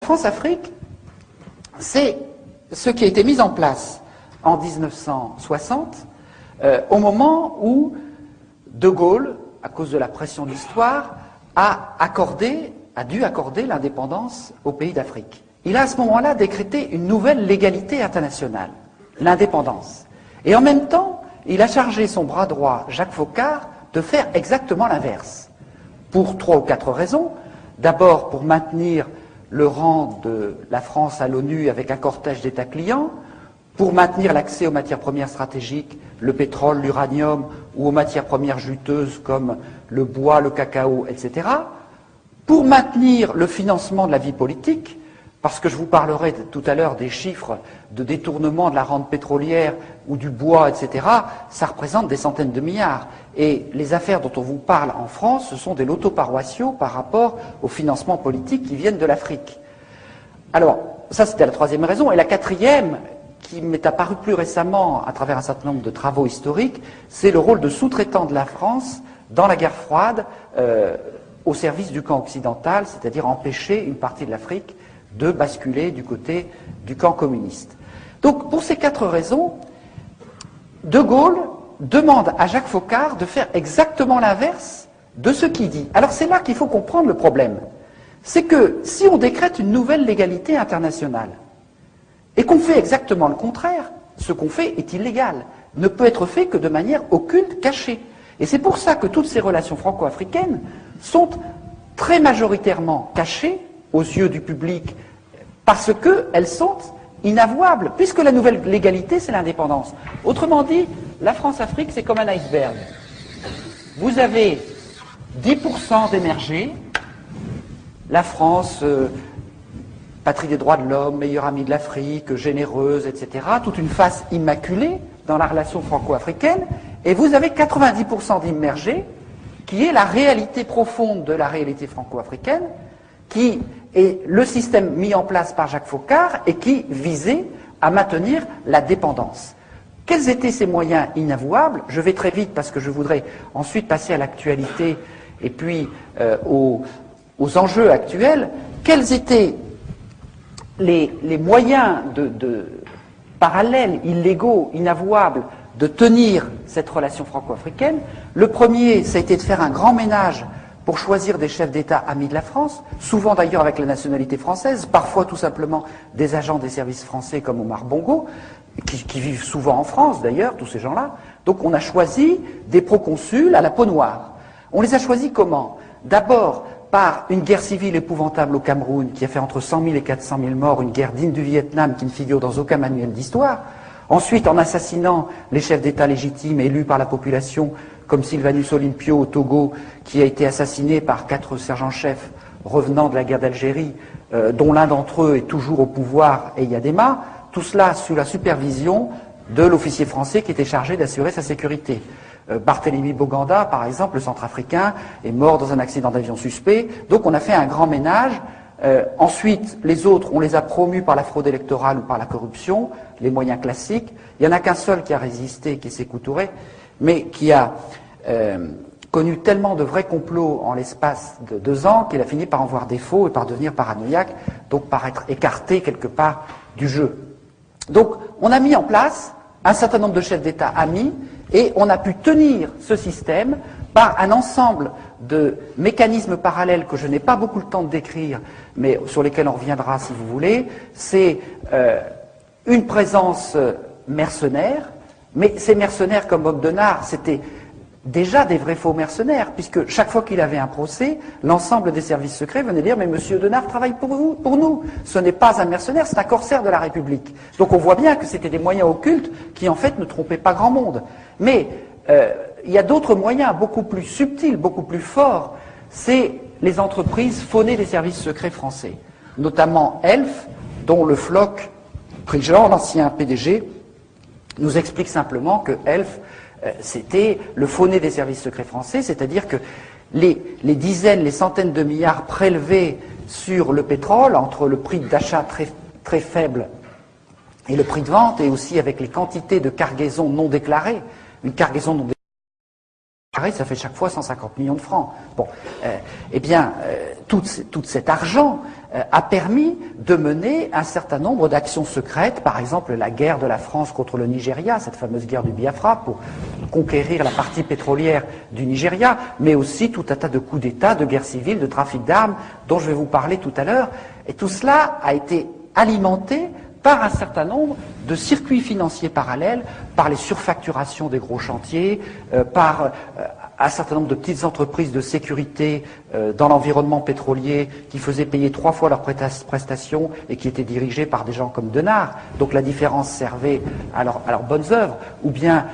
France-Afrique, c'est ce qui a été mis en place en 1960, au moment où De Gaulle, à cause de la pression de l'histoire, a dû accorder l'indépendance aux pays d'Afrique. Il a à ce moment-là décrété une nouvelle légalité internationale, l'indépendance. Et en même temps, il a chargé son bras droit, Jacques Foccart, de faire exactement l'inverse. Pour 3 ou 4 raisons. D'abord, pour maintenir le rang de la France à l'ONU avec un cortège d'États clients, pour maintenir l'accès aux matières premières stratégiques, le pétrole, l'uranium, ou aux matières premières juteuses comme le bois, le cacao, etc., pour maintenir le financement de la vie politique, parce que je vous parlerai tout à l'heure des chiffres de détournement de la rente pétrolière ou du bois, etc., ça représente des centaines de milliards. Et les affaires dont on vous parle en France, ce sont des lotos paroissiaux par rapport aux financements politiques qui viennent de l'Afrique. Alors, ça c'était la troisième raison. Et la quatrième, qui m'est apparue plus récemment à travers un certain nombre de travaux historiques, c'est le rôle de sous-traitant de la France dans la guerre froide au service du camp occidental, c'est-à-dire empêcher une partie de l'Afrique de basculer du côté du camp communiste. Donc, pour ces 4 raisons, De Gaulle demande à Jacques Foccart de faire exactement l'inverse de ce qu'il dit. Alors, c'est là qu'il faut comprendre le problème. C'est que si on décrète une nouvelle légalité internationale et qu'on fait exactement le contraire, ce qu'on fait est illégal, ne peut être fait que de manière occulte, cachée. Et c'est pour ça que toutes ces relations franco-africaines sont très majoritairement cachées aux yeux du public, parce qu'elles sont inavouables, puisque la nouvelle légalité, c'est l'indépendance. Autrement dit, la France-Afrique, c'est comme un iceberg. Vous avez 10% d'émergés, la France, patrie des droits de l'homme, meilleure amie de l'Afrique, généreuse, etc., toute une face immaculée dans la relation franco-africaine, et vous avez 90% d'immergés, qui est la réalité profonde de la réalité franco-africaine, qui est le système mis en place par Jacques Foccart et qui visait à maintenir la dépendance. Quels étaient ces moyens inavouables? Je vais très vite parce que je voudrais ensuite passer à l'actualité et puis aux enjeux actuels. Quels étaient les moyens parallèles, illégaux, inavouables de tenir cette relation franco-africaine? Le premier, ça a été de faire un grand ménage pour choisir des chefs d'État amis de la France, souvent d'ailleurs avec la nationalité française, parfois tout simplement des agents des services français comme Omar Bongo, qui vivent souvent en France d'ailleurs, tous ces gens-là. Donc on a choisi des proconsuls à la peau noire. On les a choisis comment? D'abord par une guerre civile épouvantable au Cameroun, qui a fait entre 100 000 et 400 000 morts, une guerre digne du Vietnam qui ne figure dans aucun manuel d'histoire. Ensuite, en assassinant les chefs d'État légitimes élus par la population, comme Sylvanus Olympio au Togo, qui a été assassiné par 4 sergents-chefs revenant de la guerre d'Algérie, dont l'un d'entre eux est toujours au pouvoir, Eyadema, tout cela sous la supervision de l'officier français qui était chargé d'assurer sa sécurité. Barthélemy Boganda, par exemple, le centrafricain, est mort dans un accident d'avion suspect, donc on a fait un grand ménage. Ensuite, les autres, on les a promus par la fraude électorale ou par la corruption, les moyens classiques. Il n'y en a qu'un seul qui a résisté, qui est Sékou Touré, mais qui a connu tellement de vrais complots en l'espace de 2 ans qu'il a fini par en voir défaut et par devenir paranoïaque, donc par être écarté quelque part du jeu. Donc on a mis en place un certain nombre de chefs d'État amis et on a pu tenir ce système par un ensemble de mécanismes parallèles que je n'ai pas beaucoup le temps de décrire, mais sur lesquels on reviendra si vous voulez. C'est une présence mercenaire, mais ces mercenaires comme Bob Denard, c'était déjà des vrais faux mercenaires, puisque chaque fois qu'il avait un procès, l'ensemble des services secrets venait dire « Mais monsieur Denard travaille pour nous, ce n'est pas un mercenaire, c'est un corsaire de la République ». Donc on voit bien que c'était des moyens occultes qui en fait ne trompaient pas grand monde. Mais il y a d'autres moyens beaucoup plus subtils, beaucoup plus forts, c'est les entreprises faunées des services secrets français, notamment Elf, dont le Floch Prigent, l'ancien PDG, nous explique simplement que Elf, c'était le faux-nez des services secrets français, c'est-à-dire que les dizaines, les centaines de milliards prélevés sur le pétrole, entre le prix d'achat très, très faible et le prix de vente, et aussi avec les quantités de cargaisons non déclarées, une cargaison non déclarée, ça fait chaque fois 150 millions de francs. Bon, eh bien, tout cet argent a permis de mener un certain nombre d'actions secrètes, par exemple la guerre de la France contre le Nigeria, cette fameuse guerre du Biafra, pour conquérir la partie pétrolière du Nigeria, mais aussi tout un tas de coups d'État, de guerres civiles, de trafic d'armes, dont je vais vous parler tout à l'heure. Et tout cela a été alimenté par un certain nombre de circuits financiers parallèles, par les surfacturations des gros chantiers, par un certain nombre de petites entreprises de sécurité dans l'environnement pétrolier qui faisaient payer 3 fois leurs prestations et qui étaient dirigées par des gens comme Denard. Donc la différence servait à leurs bonnes œuvres. Ou bien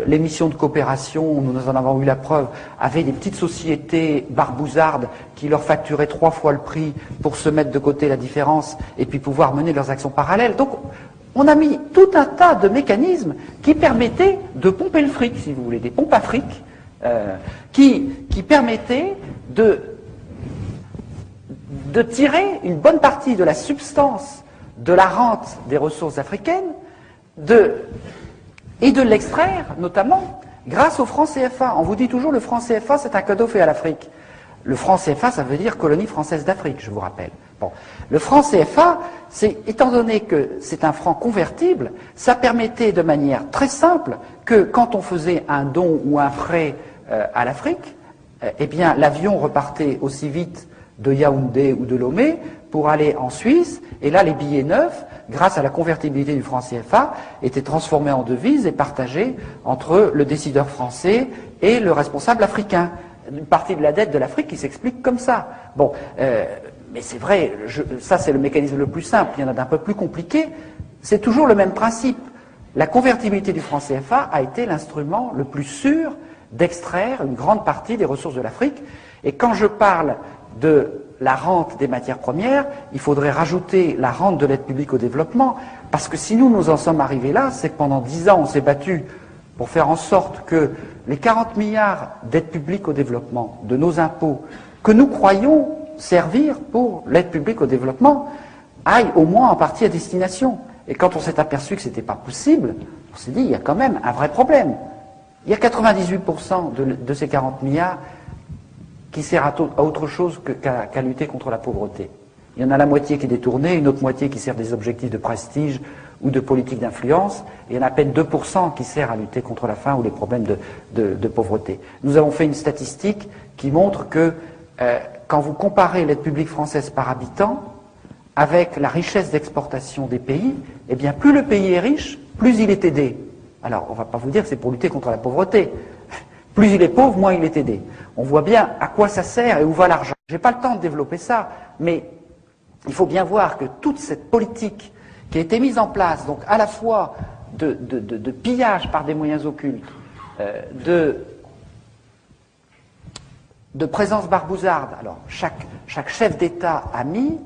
les missions de coopération, nous en avons eu la preuve, avaient des petites sociétés barbouzardes qui leur facturaient 3 fois le prix pour se mettre de côté la différence et puis pouvoir mener leurs actions parallèles. Donc on a mis tout un tas de mécanismes qui permettaient de pomper le fric, si vous voulez, des pompes à fric, qui permettaient de tirer une bonne partie de la substance de la rente des ressources africaines et de l'extraire, notamment, grâce au franc CFA. On vous dit toujours le franc CFA, c'est un cadeau fait à l'Afrique. Le franc CFA, ça veut dire colonie française d'Afrique, je vous rappelle. Bon. Le franc CFA, étant donné que c'est un franc convertible, ça permettait de manière très simple que quand on faisait un don ou un prêt à l'Afrique, eh bien l'avion repartait aussi vite de Yaoundé ou de Lomé pour aller en Suisse, et là les billets neufs, grâce à la convertibilité du franc CFA, étaient transformés en devises et partagés entre le décideur français et le responsable africain. Une partie de la dette de l'Afrique qui s'explique comme ça. Bon, mais c'est vrai, ça c'est le mécanisme le plus simple, il y en a d'un peu plus compliqué, c'est toujours le même principe. La convertibilité du franc CFA a été l'instrument le plus sûr d'extraire une grande partie des ressources de l'Afrique, et quand je parle de la rente des matières premières, il faudrait rajouter la rente de l'aide publique au développement, parce que si nous en sommes arrivés là, c'est que pendant 10 ans on s'est battu pour faire en sorte que les 40 milliards d'aide publique au développement de nos impôts, que nous croyons servir pour l'aide publique au développement, aillent au moins en partie à destination. Et quand on s'est aperçu que ce n'était pas possible, on s'est dit, il y a quand même un vrai problème. Il y a 98% de ces 40 milliards qui servent à autre chose qu'à lutter contre la pauvreté. Il y en a la moitié qui est détournée, une autre moitié qui sert des objectifs de prestige ou de politique d'influence, et il y en a à peine 2% qui sert à lutter contre la faim ou les problèmes de pauvreté. Nous avons fait une statistique qui montre que quand vous comparez l'aide publique française par habitant avec la richesse d'exportation des pays, eh bien plus le pays est riche, plus il est aidé. Alors, on ne va pas vous dire que c'est pour lutter contre la pauvreté. Plus il est pauvre, moins il est aidé. On voit bien à quoi ça sert et où va l'argent. Je n'ai pas le temps de développer ça, mais il faut bien voir que toute cette politique qui a été mise en place, donc à la fois de pillage par des moyens occultes, de présence barbouzarde. Alors, chaque chef d'État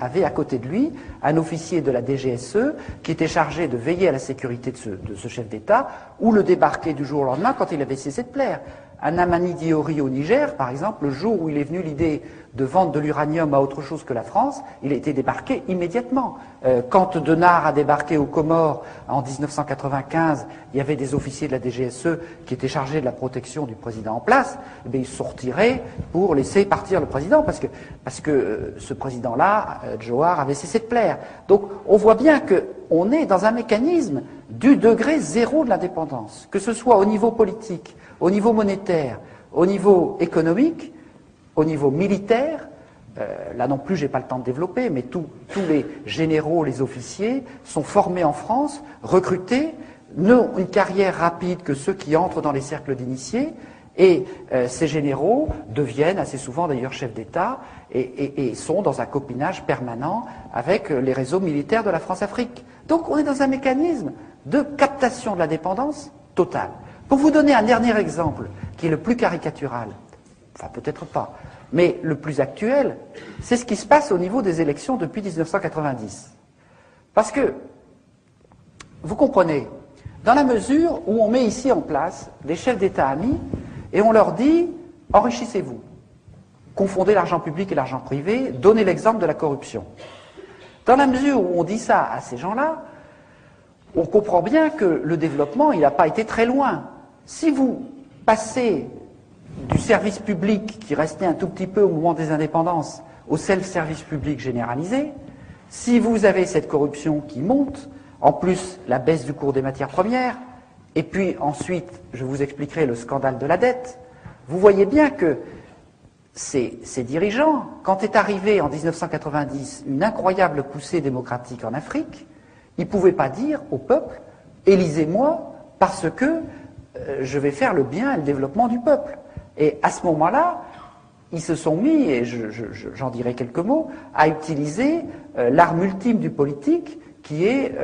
avait à côté de lui un officier de la DGSE qui était chargé de veiller à la sécurité de ce chef d'État ou le débarquer du jour au lendemain quand il avait cessé de plaire. À Namani Diori au Niger, par exemple, le jour où il est venu l'idée de vendre de l'uranium à autre chose que la France, il a été débarqué immédiatement. Quand Denard a débarqué aux Comores en 1995, il y avait des officiers de la DGSE qui étaient chargés de la protection du président en place. Eh bien, ils se sont retirés pour laisser partir le président, parce que ce président-là, Johar, avait cessé de plaire. Donc on voit bien qu'on est dans un mécanisme du degré zéro de l'indépendance, que ce soit au niveau politique, au niveau monétaire, au niveau économique, au niveau militaire. Là non plus, je n'ai pas le temps de développer, mais tous les généraux, les officiers sont formés en France, recrutés, n'ont une carrière rapide que ceux qui entrent dans les cercles d'initiés, et ces généraux deviennent assez souvent d'ailleurs chefs d'État et sont dans un copinage permanent avec les réseaux militaires de la France-Afrique. Donc on est dans un mécanisme de captation de la dépendance totale. Pour vous donner un dernier exemple, qui est le plus caricatural, enfin peut-être pas, mais le plus actuel, c'est ce qui se passe au niveau des élections depuis 1990. Parce que, vous comprenez, dans la mesure où on met ici en place des chefs d'État amis, et on leur dit, enrichissez-vous, confondez l'argent public et l'argent privé, donnez l'exemple de la corruption. Dans la mesure où on dit ça à ces gens-là, on comprend bien que le développement, il n'a pas été très loin. Si vous passez du service public qui restait un tout petit peu au moment des indépendances au self-service public généralisé, si vous avez cette corruption qui monte, en plus la baisse du cours des matières premières, et puis ensuite, je vous expliquerai le scandale de la dette, vous voyez bien que ces dirigeants, quand est arrivé en 1990 une incroyable poussée démocratique en Afrique, ils ne pouvaient pas dire au peuple « élisez-moi parce que je vais faire le bien et le développement du peuple ». Et à ce moment-là, ils se sont mis, et j'en dirai quelques mots, à utiliser l'arme ultime du politique, qui est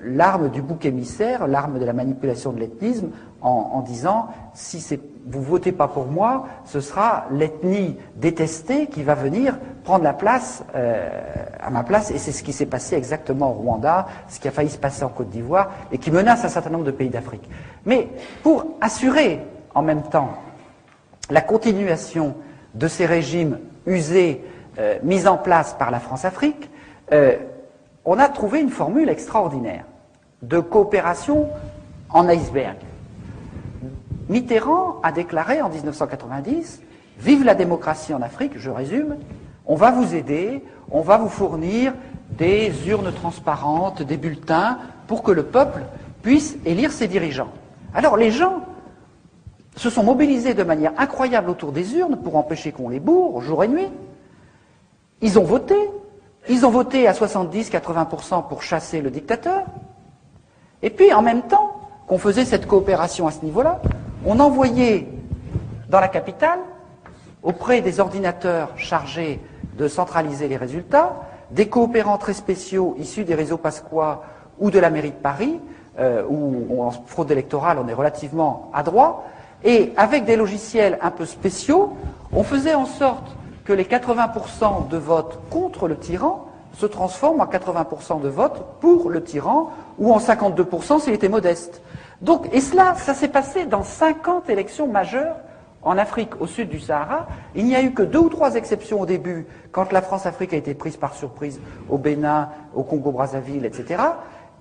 l'arme du bouc émissaire, l'arme de la manipulation de l'ethnisme, en disant « si vous ne votez pas pour moi, ce sera l'ethnie détestée qui va venir prendre la place à ma place ». Et c'est ce qui s'est passé exactement au Rwanda, ce qui a failli se passer en Côte d'Ivoire, et qui menace un certain nombre de pays d'Afrique. Mais pour assurer en même temps la continuation de ces régimes usés, mis en place par la France-Afrique, on a trouvé une formule extraordinaire de coopération en iceberg. Mitterrand a déclaré en 1990 « Vive la démocratie en Afrique », je résume, on va vous aider, on va vous fournir des urnes transparentes, des bulletins, pour que le peuple puisse élire ses dirigeants. Alors les gens se sont mobilisés de manière incroyable autour des urnes pour empêcher qu'on les bourre jour et nuit. Ils ont voté à 70-80% pour chasser le dictateur. Et puis, en même temps qu'on faisait cette coopération à ce niveau-là, on envoyait dans la capitale, auprès des ordinateurs chargés de centraliser les résultats, des coopérants très spéciaux issus des réseaux Pasqua ou de la mairie de Paris, où en fraude électorale on est relativement adroit, et avec des logiciels un peu spéciaux, on faisait en sorte que les 80% de votes contre le tyran se transforment en 80% de votes pour le tyran, ou en 52% s'il était modeste. Donc, et cela, ça s'est passé dans 50 élections majeures en Afrique, au sud du Sahara. Il n'y a eu que 2 ou 3 exceptions au début, quand la France-Afrique a été prise par surprise au Bénin, au Congo-Brazzaville, etc.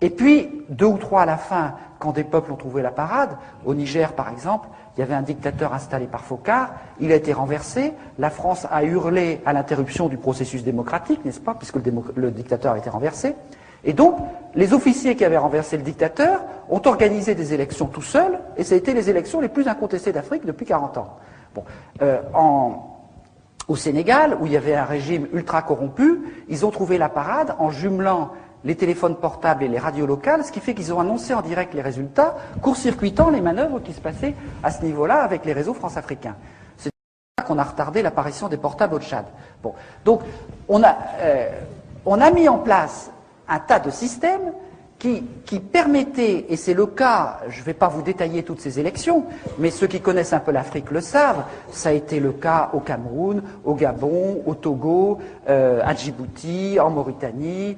Et puis, 2 ou 3 à la fin, quand des peuples ont trouvé la parade. Au Niger, par exemple, il y avait un dictateur installé par Focard, il a été renversé, la France a hurlé à l'interruption du processus démocratique, n'est-ce pas, puisque le dictateur a été renversé. Et donc, les officiers qui avaient renversé le dictateur ont organisé des élections tout seuls, et ça a été les élections les plus incontestées d'Afrique depuis 40 ans. Bon, au Sénégal, où il y avait un régime ultra corrompu, ils ont trouvé la parade en jumelant les téléphones portables et les radios locales, ce qui fait qu'ils ont annoncé en direct les résultats, court-circuitant les manœuvres qui se passaient à ce niveau-là avec les réseaux france-africains. C'est pour ça qu'on a retardé l'apparition des portables au Tchad. Bon. Donc, on a mis en place un tas de systèmes qui permettaient, et c'est le cas, je ne vais pas vous détailler toutes ces élections, mais ceux qui connaissent un peu l'Afrique le savent, ça a été le cas au Cameroun, au Gabon, au Togo, à Djibouti, en Mauritanie,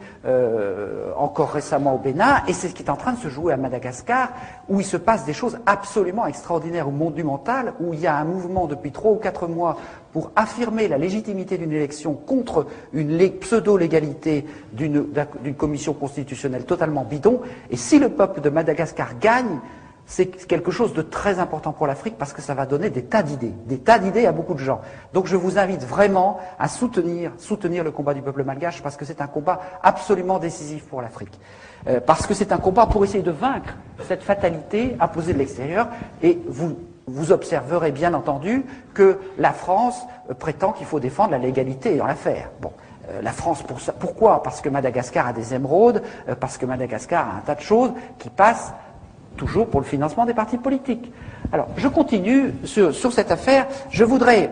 encore récemment au Bénin, et c'est ce qui est en train de se jouer à Madagascar, où il se passe des choses absolument extraordinaires ou monumentales, où il y a un mouvement depuis 3 ou 4 mois pour affirmer la légitimité d'une élection contre une pseudo-légalité d'une commission constitutionnelle totalement bidon. Et si le peuple de Madagascar gagne, c'est quelque chose de très important pour l'Afrique parce que ça va donner des tas d'idées à beaucoup de gens. Donc je vous invite vraiment à soutenir le combat du peuple malgache parce que c'est un combat absolument décisif pour l'Afrique. Parce que c'est un combat pour essayer de vaincre cette fatalité imposée de l'extérieur. Et vous observerez bien entendu que la France prétend qu'il faut défendre la légalité dans l'affaire. Bon, la France, pourquoi? Parce que Madagascar a des émeraudes, parce que Madagascar a un tas de choses qui passent toujours pour le financement des partis politiques. Alors, je continue sur cette affaire. Je voudrais